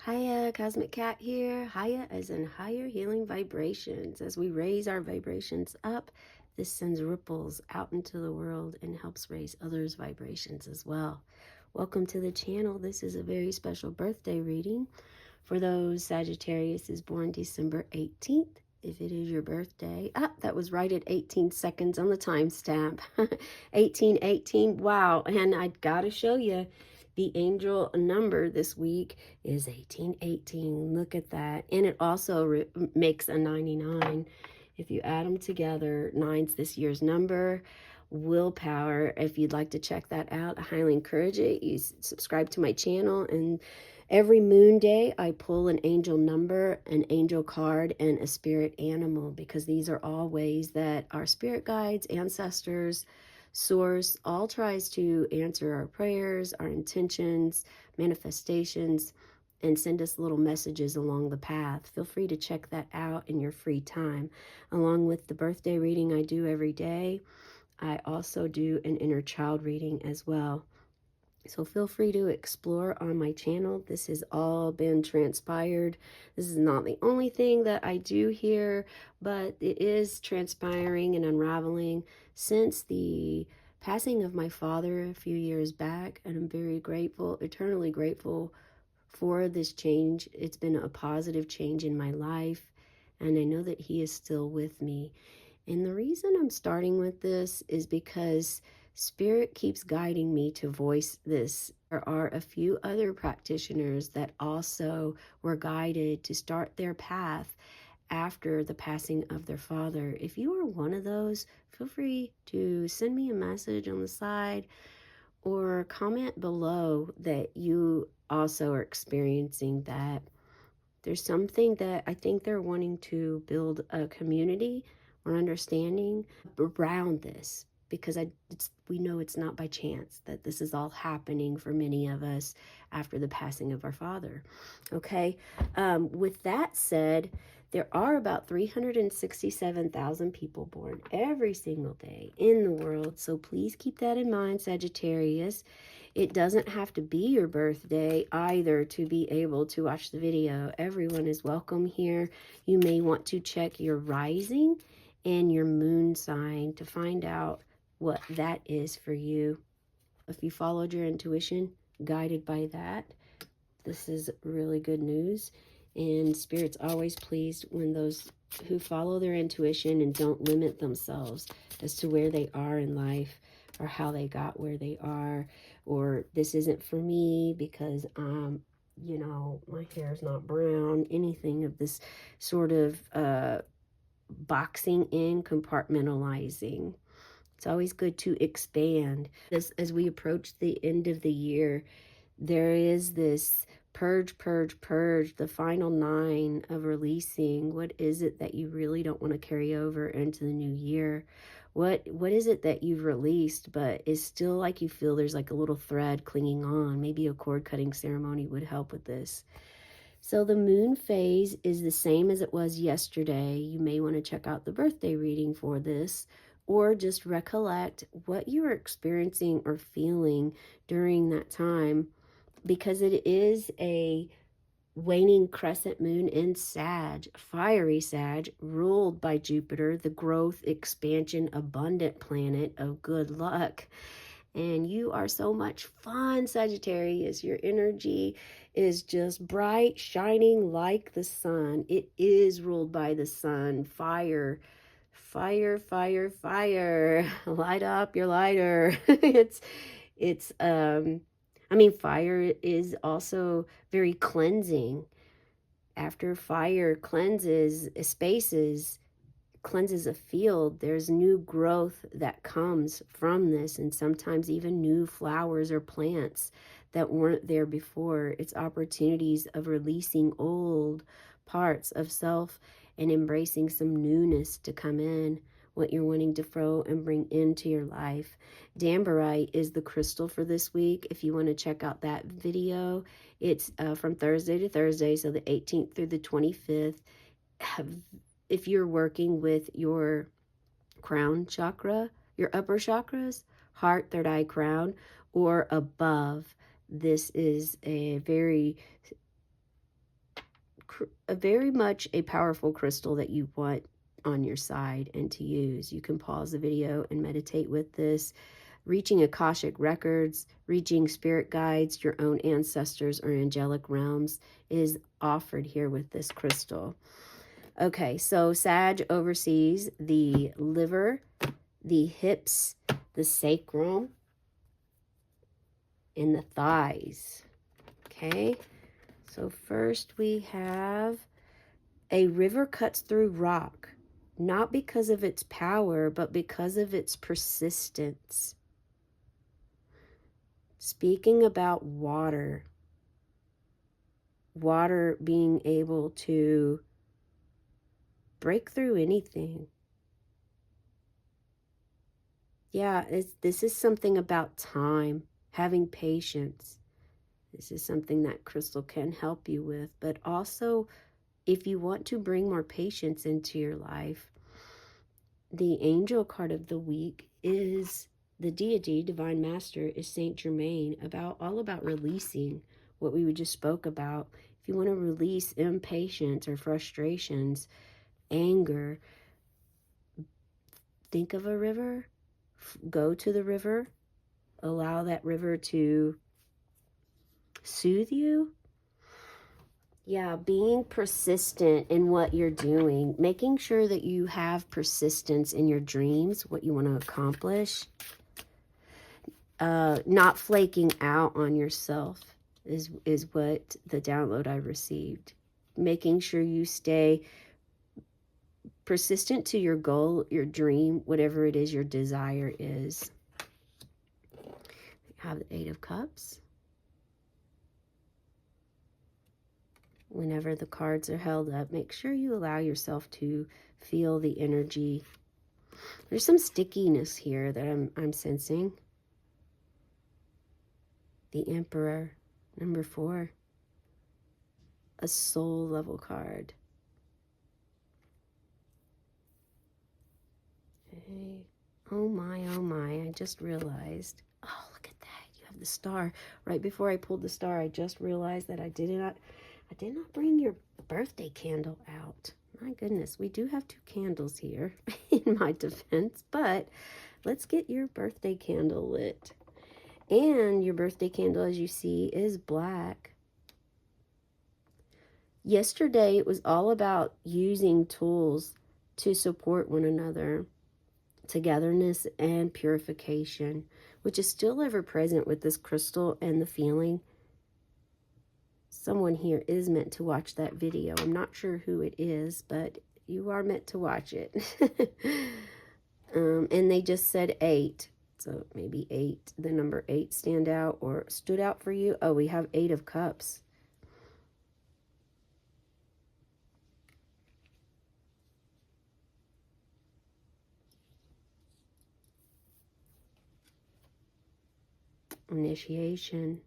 Hiya, Cosmic Cat here. Hiya as in higher healing vibrations. As we raise our vibrations up, this sends ripples out into the world and helps raise others' vibrations as well. Welcome to the channel. This is a very special birthday reading for those Sagittarius is born December 18th. If it is your birthday, that was right at 18 seconds on the timestamp. 1818. Wow. And I gotta show you, the angel number this week is 1818. Look at that. And it also makes a 99. If you add them together, nine's this year's number. Willpower. If you'd like to check that out, I highly encourage it. You subscribe to my channel, and every moon day I pull an angel number, an angel card, and a spirit animal, because these are all ways that our spirit guides, ancestors, source all tries to answer our prayers, our intentions, manifestations, and send us little messages along the path. Feel free to check that out in your free time. Along with the birthday reading I do every day, I also do an inner child reading as well. So feel free to explore on my channel. This has all been transpired. This is not the only thing that I do here, but it is transpiring and unraveling since the passing of my father a few years back. And I'm very grateful, eternally grateful for this change. It's been a positive change in my life, and I know that he is still with me. And the reason I'm starting with this is because Spirit keeps guiding me to voice this. There are a few other practitioners that also were guided to start their path after the passing of their father. If you are one of those, feel free to send me a message on the side or comment below that you also are experiencing that. There's something that I think they're wanting to build a community or understanding around this, because we know it's not by chance that this is all happening for many of us after the passing of our father. Okay, with that said, there are about 367,000 people born every single day in the world, so please keep that in mind, Sagittarius. It doesn't have to be your birthday either to be able to watch the video. Everyone is welcome here. You may want to check your rising and your moon sign to find out what that is for you. If you followed your intuition, guided by that, this is really good news. And Spirit's always pleased when those who follow their intuition and don't limit themselves as to where they are in life or how they got where they are, or this isn't for me because you know, my hair is not brown, anything of this sort of boxing in, compartmentalizing. It's always good to expand. As we approach the end of the year, there is this purge, the final 9 of releasing. What is it that you really don't want to carry over into the new year? What is it that you've released but is still like you feel there's like a little thread clinging on? Maybe a cord cutting ceremony would help with this. So the moon phase is the same as it was yesterday. You may want to check out the birthday reading for this, or just recollect what you were experiencing or feeling during that time, because it is a waning crescent moon in Sag, fiery Sag, ruled by Jupiter, the growth, expansion, abundant planet of good luck. And you are so much fun, Sagittarius. Your energy is just bright, shining like the sun. It is ruled by the sun. Fire, fire, fire, fire. Light up your lighter. I mean, fire is also very cleansing. After fire cleanses spaces, cleanses a field, there's new growth that comes from this, and sometimes even new flowers or plants that weren't there before. It's opportunities of releasing old parts of self and embracing some newness to come in, what you're wanting to throw and bring into your life. Dambarite is the crystal for this week. If you want to check out that video, it's from Thursday to Thursday, so the 18th through the 25th. If you're working with your crown chakra, your upper chakras, heart, third eye, crown, or above, this is a very a very much a powerful crystal that you want on your side and to use. You can pause the video and meditate with this. Reaching Akashic records, reaching spirit guides, your own ancestors or angelic realms is offered here with this crystal. Okay, so Sag oversees the liver, the hips, the sacrum, and the thighs. Okay, so first we have a river cuts through rock, not because of its power, but because of its persistence. Speaking about water being able to break through anything. Yeah, this is something about time, having patience. This is something that crystal can help you with, but also if you want to bring more patience into your life, the angel card of the week is the deity, divine master, is Saint Germain, all about releasing what we just spoke about. If you want to release impatience or frustrations, anger, think of a river, go to the river, allow that river to soothe you. Yeah, being persistent in what you're doing, making sure that you have persistence in your dreams, what you want to accomplish, not flaking out on yourself is what the download I received. Making sure you stay persistent to your goal, your dream, whatever it is your desire is. Have the Eight of Cups. Whenever the cards are held up, make sure you allow yourself to feel the energy. There's some stickiness here that I'm sensing. The Emperor, number 4. A soul level card. Okay. Oh my, I just realized. Oh, look at that. You have the star. Right before I pulled the star, I just realized that I did not bring your birthday candle out. My goodness, we do have 2 candles here in my defense, but let's get your birthday candle lit. And your birthday candle, as you see, is black. Yesterday, it was all about using tools to support one another, togetherness and purification, which is still ever present with this crystal and the feeling. Someone here is meant to watch that video. I'm not sure who it is, but you are meant to watch it. And they just said 8. So maybe 8, the number 8 stood out for you. Oh, we have 8 of Cups. Initiation,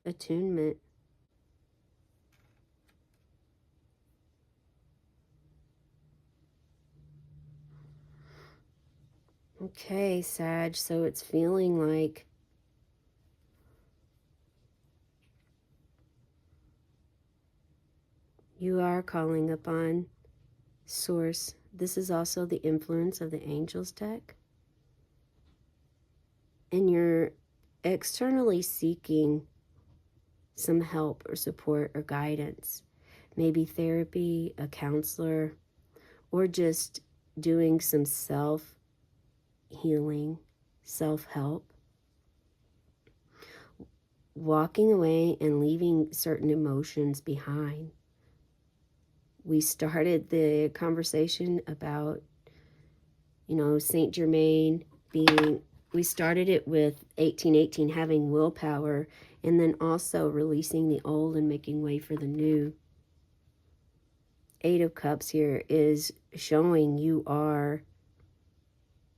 attunement. Okay, Sag, so it's feeling like you are calling upon Source. This is also the influence of the Angels deck. And you're externally seeking some help or support or guidance. Maybe therapy, a counselor, or just doing some self-healing, self-help. Walking away and leaving certain emotions behind. We started the conversation about, Saint Germain we started it with 1818, having willpower, and then also releasing the old and making way for the new. 8 of Cups here is showing you are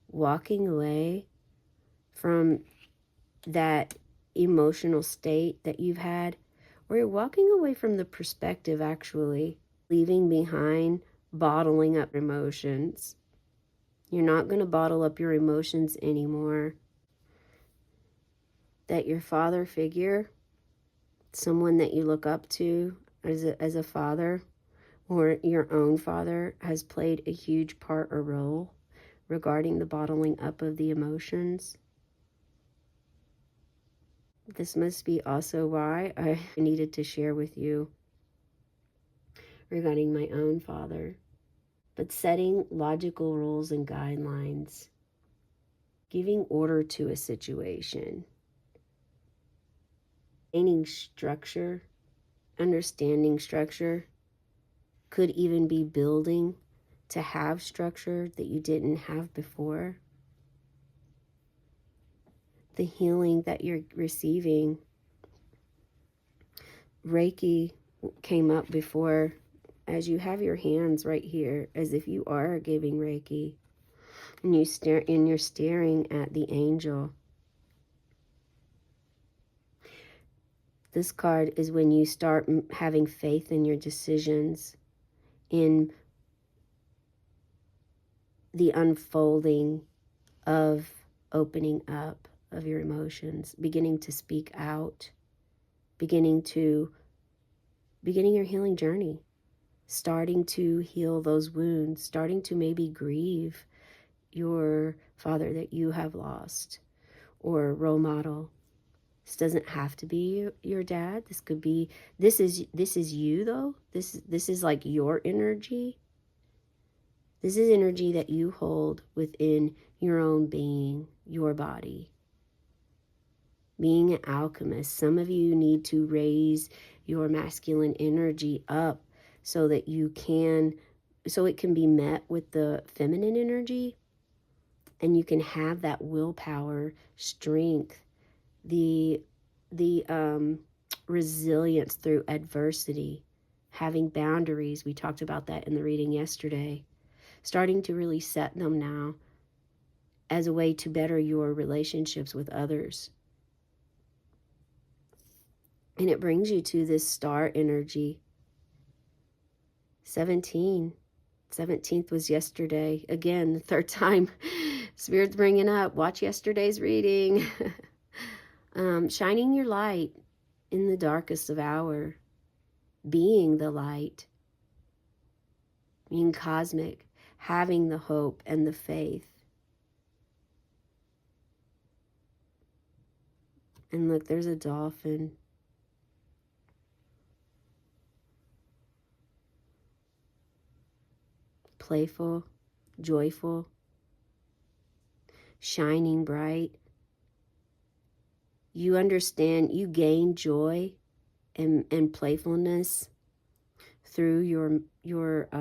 walking away from that emotional state that you've had, or you're walking away from the perspective, actually, leaving behind bottling up emotions. You're not going to bottle up your emotions anymore. That your father figure, someone that you look up to as a father, or your own father has played a huge part or role regarding the bottling up of the emotions. This must be also why I needed to share with you regarding my own father. But setting logical rules and guidelines, giving order to a situation, gaining structure, understanding structure, could even be building to have structure that you didn't have before. The healing that you're receiving, Reiki came up before, as you have your hands right here, as if you are giving Reiki, and you're staring at the angel. This card is when you start having faith in your decisions, in the unfolding of opening up of your emotions, beginning to speak out, beginning your healing journey, starting to heal those wounds, starting to maybe grieve your father that you have lost, or role model. This doesn't have to be your dad. This could be, this is you though. This is like your energy. This is energy that you hold within your own being, your body. Being an alchemist, some of you need to raise your masculine energy up so that so it can be met with the feminine energy, and you can have that willpower, strength, the resilience through adversity, having boundaries. We talked about that in the reading yesterday. Starting to really set them now as a way to better your relationships with others. And it brings you to this star energy. 17th was yesterday. Again, the third time Spirit's bringing up. Watch yesterday's reading. Shining your light in the darkest of hour. Being the light. Being cosmic. Having the hope and the faith. And look, there's a dolphin. Playful, joyful, shining bright. You understand, you gain joy and playfulness through your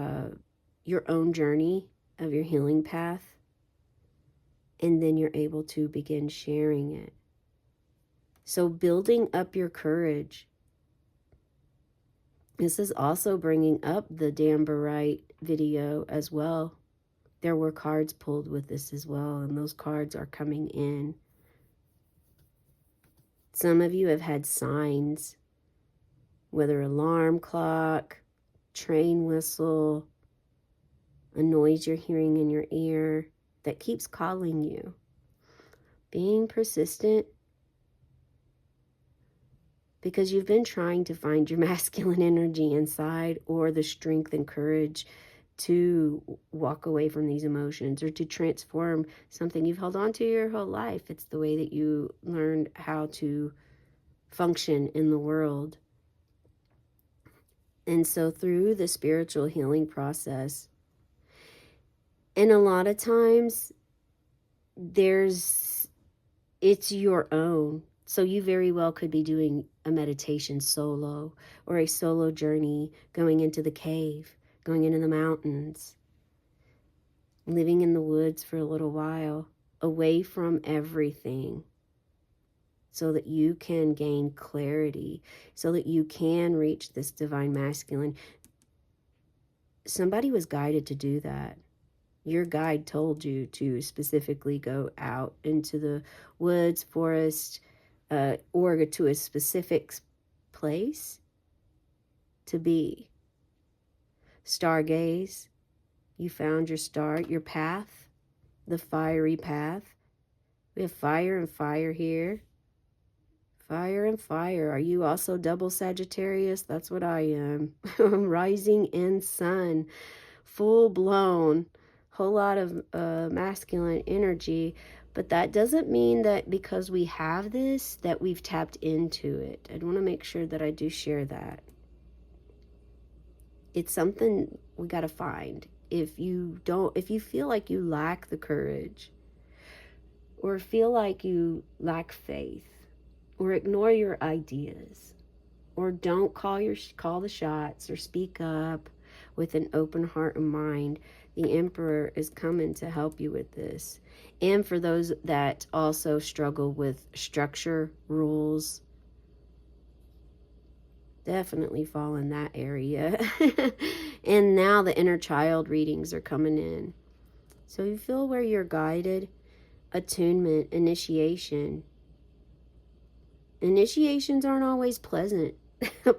own journey of your healing path, and then you're able to begin sharing it. So building up your courage. This is also bringing up the Damberite video as well. There were cards pulled with this as well, and those cards are coming in. Some of you have had signs, whether alarm clock, train whistle, a noise you're hearing in your ear that keeps calling you. Being persistent, because you've been trying to find your masculine energy inside, or the strength and courage to walk away from these emotions, or to transform something you've held on to your whole life. It's the way that you learned how to function in the world. And so through the spiritual healing process, and a lot of times it's your own. So you very well could be doing a meditation solo, or a solo journey, going into the cave, going into the mountains, living in the woods for a little while, away from everything, so that you can gain clarity, so that you can reach this divine masculine. Somebody was guided to do that. Your guide told you to specifically go out into the woods, forest, or to a specific place to be. Stargaze. You found your star, your path, the fiery path. We have fire and fire here. Fire and fire. Are you also double Sagittarius? That's what I am. Rising in sun. Full blown. Whole lot of masculine energy. But that doesn't mean that because we have this, that we've tapped into it. I want to make sure that I do share that. It's something we got to find. If you feel like you lack the courage, or feel like you lack faith, or ignore your ideas, or don't call the shots, or speak up with an open heart and mind, the Emperor is coming to help you with this. And for those that also struggle with structure, rules, definitely fall in that area. And now the inner child readings are coming in. So you feel where you're guided. Attunement, initiation. Initiations aren't always pleasant,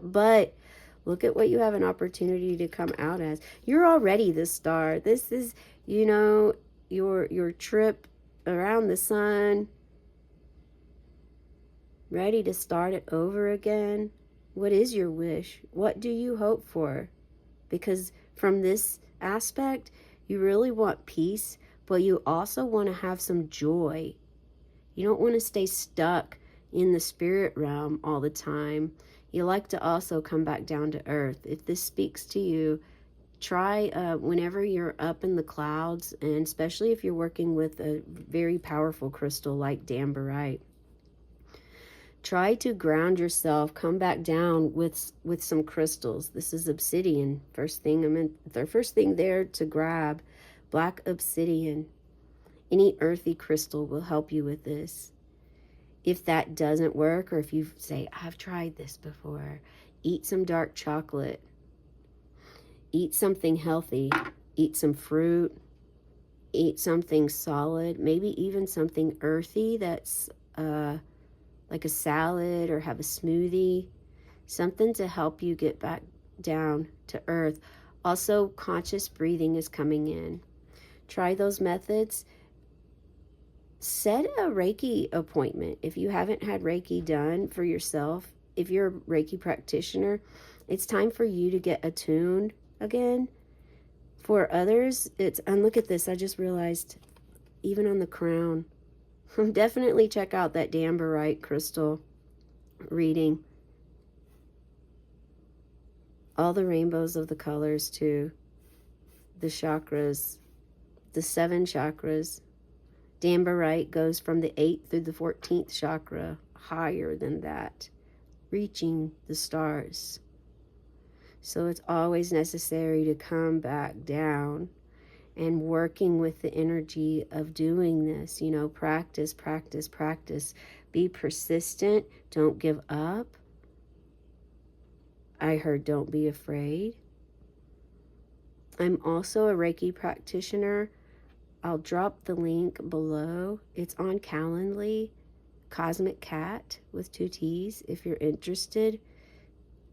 but look at what you have an opportunity to come out as. You're already the star. This is, your trip around the sun, ready to start it over again. What is your wish? What do you hope for? Because from this aspect, you really want peace, but you also want to have some joy. You don't want to stay stuck in the spirit realm all the time. You like to also come back down to earth. If this speaks to you, try whenever you're up in the clouds, and especially if you're working with a very powerful crystal like Dambarite, try to ground yourself, come back down with some crystals. This is obsidian. First thing there to grab, black obsidian. Any earthy crystal will help you with this. If that doesn't work, or if you say, I've tried this before, eat some dark chocolate. Eat something healthy. Eat some fruit. Eat something solid. Maybe even something earthy that's like a salad, or have a smoothie. Something to help you get back down to earth. Also, conscious breathing is coming in. Try those methods. Set a Reiki appointment. If you haven't had Reiki done for yourself, if you're a Reiki practitioner, it's time for you to get attuned again. For others, and look at this, I just realized, even on the crown, definitely check out that Dambarite crystal reading. All the rainbows of the colors too. The chakras, the 7 chakras. Dambarite goes from the 8th through the 14th chakra, higher than that, reaching the stars. So it's always necessary to come back down and working with the energy of doing this. Practice, practice, practice. Be persistent. Don't give up. I heard don't be afraid. I'm also a Reiki practitioner. I'll drop the link below. It's on Calendly, Cosmic Cat with 2 T's, if you're interested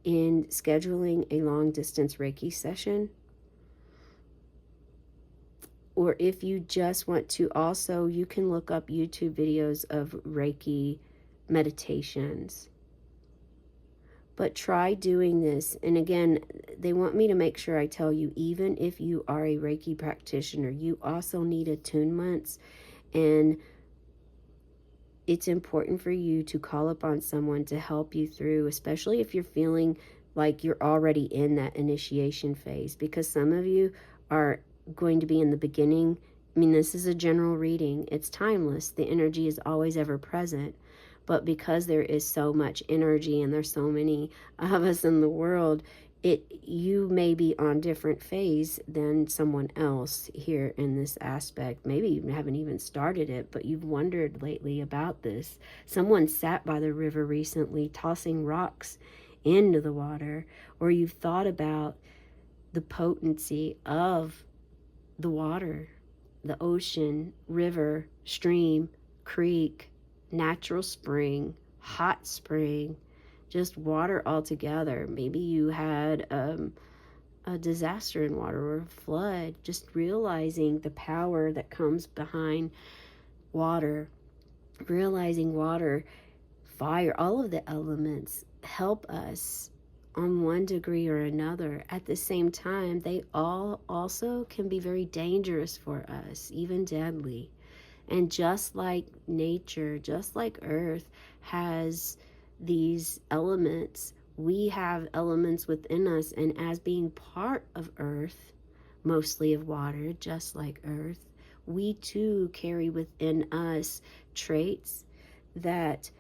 in scheduling a long distance Reiki session. Or if you just want to also, you can look up YouTube videos of Reiki meditations. But try doing this. And again, they want me to make sure I tell you, even if you are a Reiki practitioner, you also need attunements. And it's important for you to call upon someone to help you through, especially if you're feeling like you're already in that initiation phase. Because some of you are going to be in the beginning. This is a general reading. It's timeless. The energy is always ever present. But because there is so much energy and there's so many of us in the world, you may be on different phase than someone else here in this aspect. Maybe you haven't even started it, but you've wondered lately about this. Someone sat by the river recently tossing rocks into the water, or you've thought about the potency of the water, the ocean, river, stream, creek, natural spring, hot spring, just water altogether. Maybe you had a disaster in water or a flood. Just realizing the power that comes behind water, realizing water fire, all of the elements help us on one degree or another. At the same time, they all also can be very dangerous for us, even deadly. And just like nature, just like earth has these elements, we have elements within us. And as being part of earth, mostly of water, just like earth, we too carry within us traits that,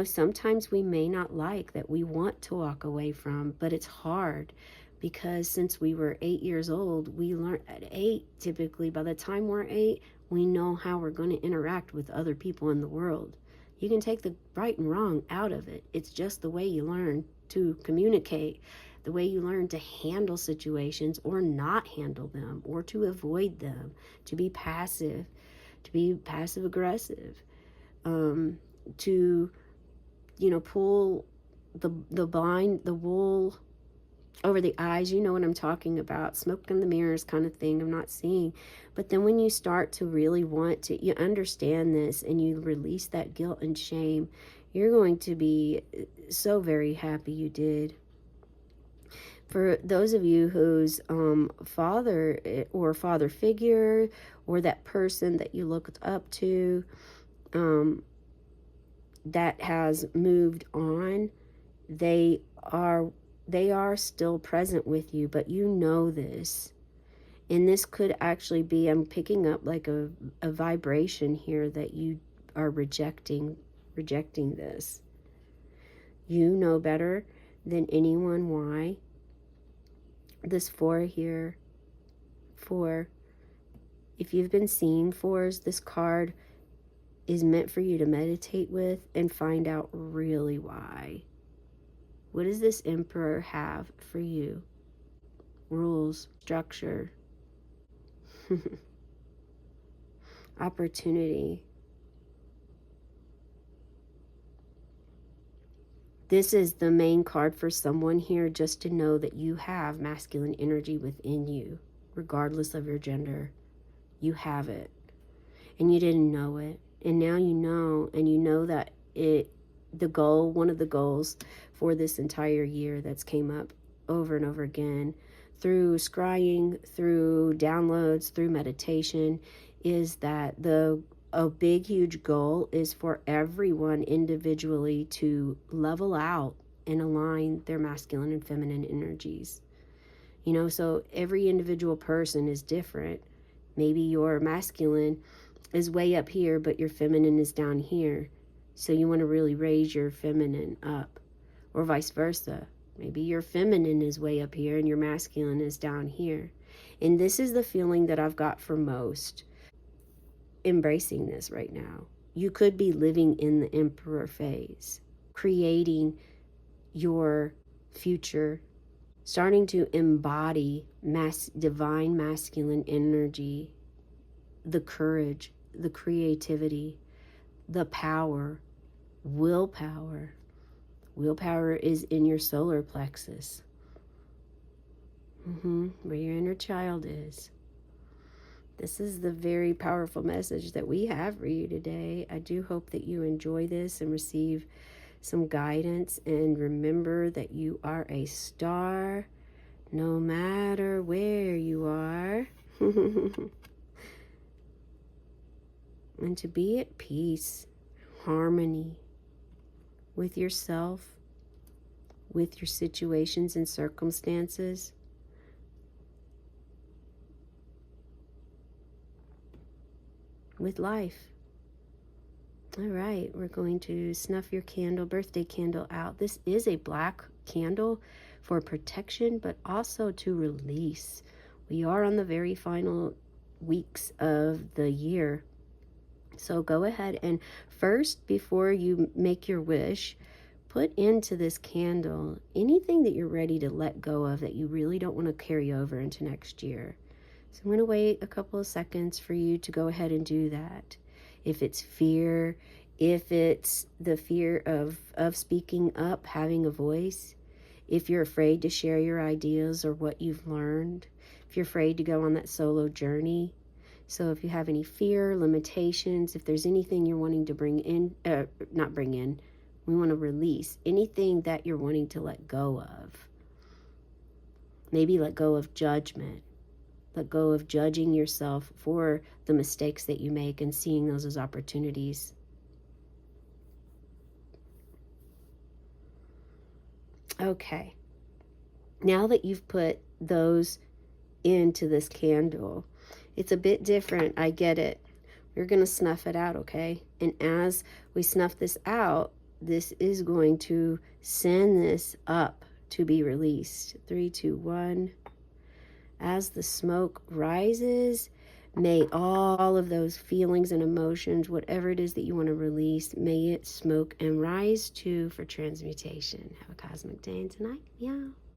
sometimes we may not like, that we want to walk away from, but it's hard because since we were 8 years old, we learned at 8, typically by the time we're 8, we know how we're going to interact with other people in the world. You can take the right and wrong out of it. It's just the way you learn to communicate, the way you learn to handle situations or not handle them, or to avoid them, to be passive aggressive, to pull the wool over the eyes. You know what I'm talking about, smoke in the mirrors kind of thing. I'm not seeing. But then when you start to really want to, you understand this and you release that guilt and shame, you're going to be so very happy you did. For those of you whose father or father figure, or that person that you looked up to, that has moved on, they are still present with you, but you know this. And this could actually be, I'm picking up like a vibration here that you are rejecting this. You know better than anyone why. This 4 here, 4. If you've been seeing 4s, this card is meant for you to meditate with and find out really why. What does this Emperor have for you? Rules, structure, opportunity. This is the main card for someone here, just to know that you have masculine energy within you, regardless of your gender. You have it. And you didn't know it. And now you know, and you know that one of the goals for this entire year that's came up over and over again through scrying, through downloads, through meditation, is that a big, huge goal is for everyone individually to level out and align their masculine and feminine energies. So every individual person is different. Maybe your masculine is way up here, but your feminine is down here. So you want to really raise your feminine up, or vice versa. Maybe your feminine is way up here and your masculine is down here. And this is the feeling that I've got for most embracing this right now. You could be living in the Emperor phase, creating your future, starting to embody divine masculine energy, the courage, the creativity, the power, willpower. Willpower is in your solar plexus, where your inner child is. This is the very powerful message that we have for you today. I do hope that you enjoy this and receive some guidance. And remember that you are a star, no matter where you are. And to be at peace, harmony with yourself, with your situations and circumstances. With life. All right, we're going to snuff your birthday candle out. This is a black candle for protection, but also to release. We are on the very final weeks of the year. So go ahead and first, before you make your wish, put into this candle anything that you're ready to let go of that you really don't want to carry over into next year. So I'm going to wait a couple of seconds for you to go ahead and do that. If it's fear, if it's the fear of speaking up, having a voice, if you're afraid to share your ideas or what you've learned, if you're afraid to go on that solo journey. So if you have any fear, limitations, if there's anything you're wanting to We want to release anything that you're wanting to let go of. Maybe let go of judgment. Let go of judging yourself for the mistakes that you make and seeing those as opportunities. Okay. Now that you've put those into this candle, it's a bit different. I get it. We're going to snuff it out, okay? And as we snuff this out, this is going to send this up to be released. 3, 2, 1. As the smoke rises, may all of those feelings and emotions, whatever it is that you want to release, may it smoke and rise too for transmutation. Have a cosmic day and tonight. Yeah.